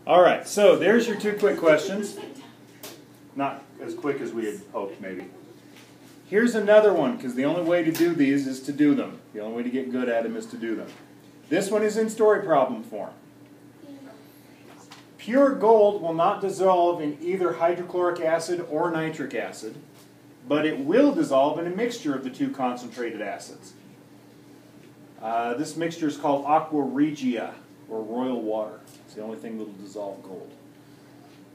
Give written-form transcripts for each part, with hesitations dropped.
All right, so there's your 2 quick questions. Not as quick as we had hoped, maybe. Here's another one, because the only way to do these is to do them. The only way to get good at them is to do them. This one is in story problem form. Pure gold will not dissolve in either hydrochloric acid or nitric acid, but it will dissolve in a mixture of the 2 concentrated acids. This mixture is called aqua regia, or royal water. It's the only thing that will dissolve gold.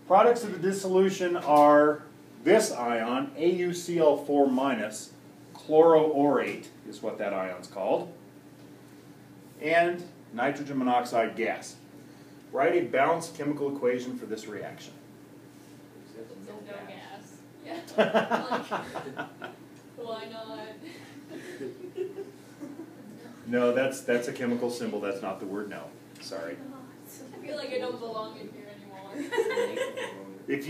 Products of the dissolution are this ion, AuCl4-, chloroaurate is what that ion's called, and nitrogen monoxide gas. Write a balanced chemical equation for this reaction. No gas. Yeah. Why not? No, that's a chemical symbol. That's not the word no. Sorry. I feel like I don't belong in here anymore. If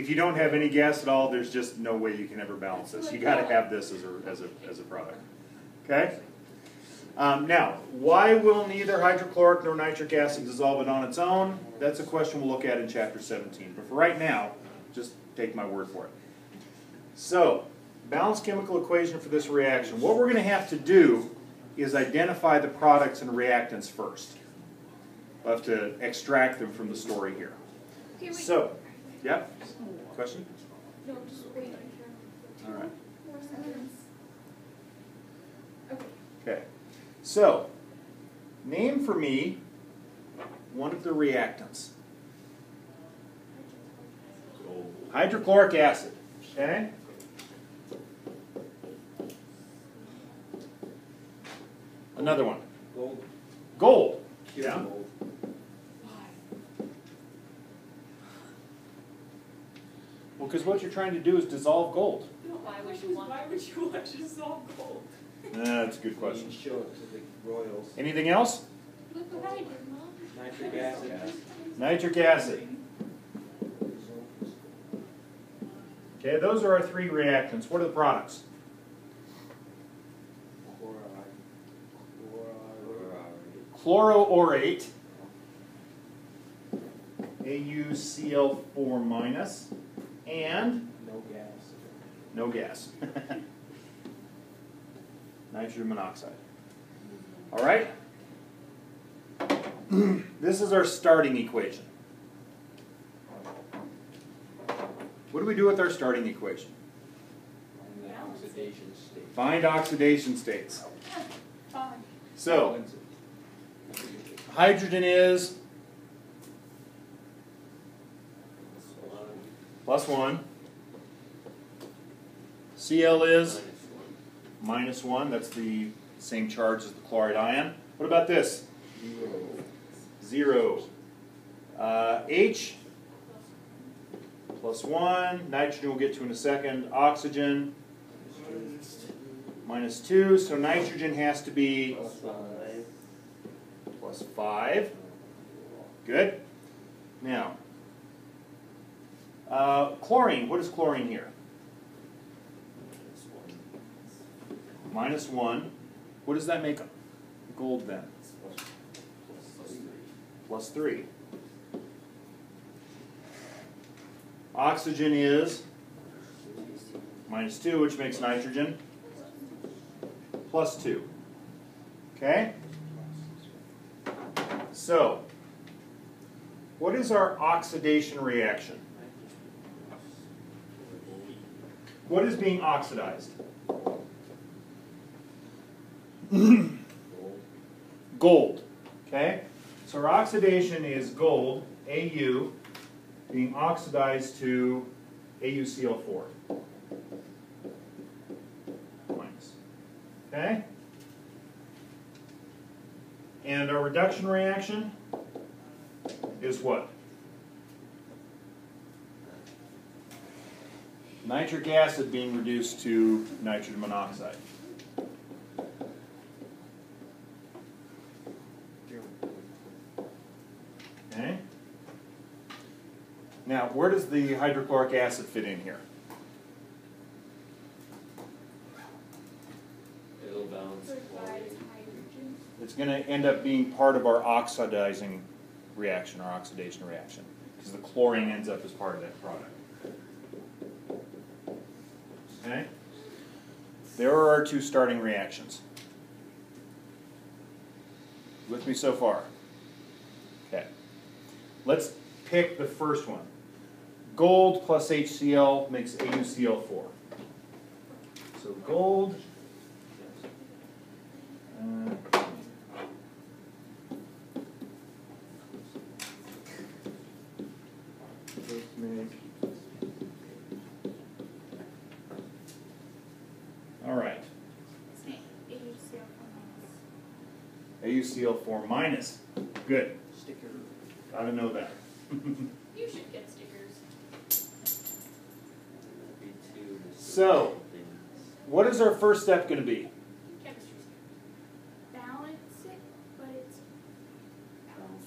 you don't have any gas at all, there's just no way you can ever balance this. You got to have this as a product. Okay. Now, why will neither hydrochloric nor nitric acid dissolve it on its own? That's a question we'll look at in Chapter 17. But for right now, just take my word for it. So, balanced chemical equation for this reaction. What we're going to have to do is identify the products and reactants first. We'll have to extract them from the story here. So, yeah? Question? No, just wait. All right. More sentence. Okay. Okay. So, name for me one of the reactants. Hydrochloric acid. Okay? Another one. Gold. Gold. Pure Yeah. gold. Well, because what you're trying to do is dissolve gold. Why would you want to dissolve gold? That's a good You question. show it to the royals. Anything else? Look what I did, Mom. Nitric acid. Nitric acid. Okay, those are our 3 reactants. What are the products? Chloroaurate, AuCl4-, and No gas. no gas. Nitrogen monoxide. All right? This is our starting equation. What do we do with our starting equation? And the oxidation state. Find oxidation states. Fine. So, hydrogen is +1. Cl is -1. That's the same charge as the chloride ion. What about this? 0. H +1. Nitrogen we'll get to in a second. Oxygen -2. So nitrogen has to be +5. Good. Now, chlorine. What is chlorine here? -1. What does that make gold then? +3. Oxygen is -2, which makes nitrogen +2. Okay? So, what is our oxidation reaction? What is being oxidized? Gold. Okay? So our oxidation is gold, Au, being oxidized to AuCl4 minus. Okay? And our reduction reaction is what? Nitric acid being reduced to nitrogen monoxide. Okay? Now, where does the hydrochloric acid fit in here? It'll balance. It's going to end up being part of our oxidizing reaction or oxidation reaction, because the chlorine ends up as part of that product. Okay? There are our two starting reactions. With me so far? Okay. Let's pick the first one. Gold plus HCl makes AuCl4. So gold. All right. AuCl4 minus. Good. Sticker. Gotta know that. You should get stickers. So, what is our first step going to be? Chemistry. Balance it, but it's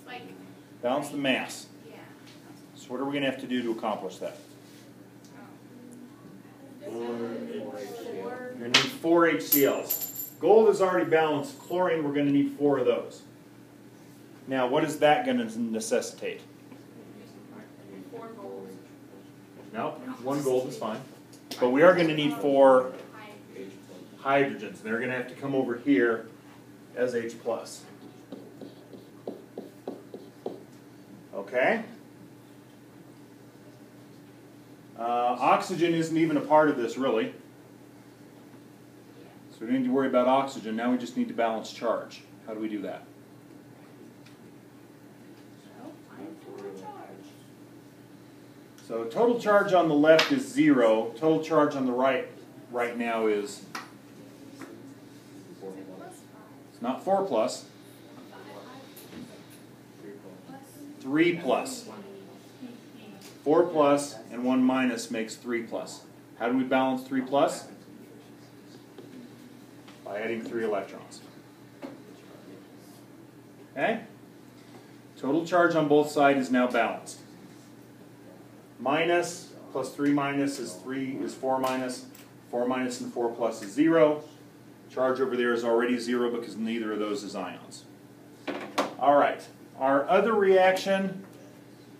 like Balance the mass. yeah. So what are we going to have to do to accomplish that? You're going to need 4 HCl's. Gold is already balanced. Chlorine, we're going to need 4 of those. Now, what is that going to necessitate? 4 gold. No, 1 gold is fine. But we are going to need 4 hydrogens. They're going to have to come over here as H+. Okay? Oxygen isn't even a part of this, really. So we don't need to worry about oxygen. Now we just need to balance charge. How do we do that? So total charge on the left is 0. Total charge on the right now is, it's not 4 plus, 3 plus. 4 plus and 1 minus makes 3 plus. How do we balance 3 plus? By adding 3 electrons. Okay? Total charge on both sides is now balanced. Minus plus 3 minus is 4 minus. 4 minus and 4 plus is 0. Charge over there is already 0 because neither of those is ions. All right. Our other reaction,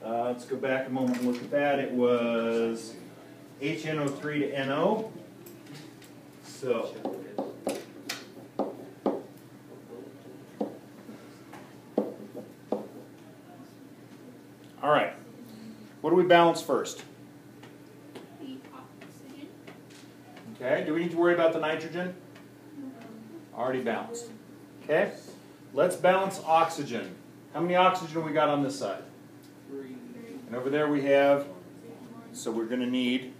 let's go back a moment and look at that. It was HNO3 to NO. So, all right. What do we balance first? The oxygen. Okay. Do we need to worry about the nitrogen? Already balanced. Okay. Let's balance oxygen. How many oxygen have we got on this side? 3. And over there we have, so we're going to need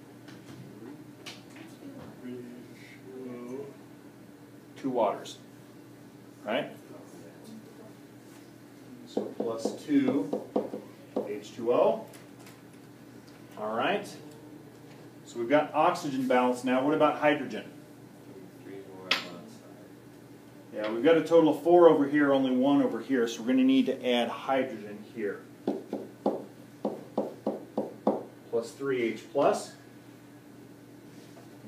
2 waters. Right? So plus 2 H2O. All right. So we've got oxygen balance now. What about hydrogen? 3 more on that side. Yeah, we've got a total of 4 over here, only 1 over here, so we're going to need to add hydrogen here. Plus 3H plus.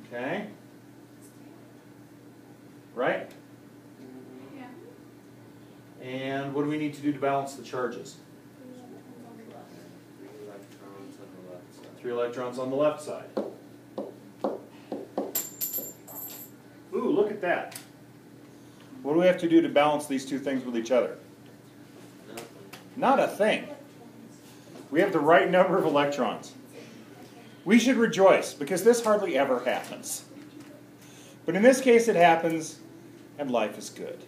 Okay. Right? Yeah. And what do we need to do to balance the charges? 3 electrons on the left side. 3 electrons on the left side. Ooh, look at that. What do we have to do to balance these two things with each other? Nothing. Not a thing. We have the right number of electrons. We should rejoice, because this hardly ever happens. But in this case it happens, and life is good.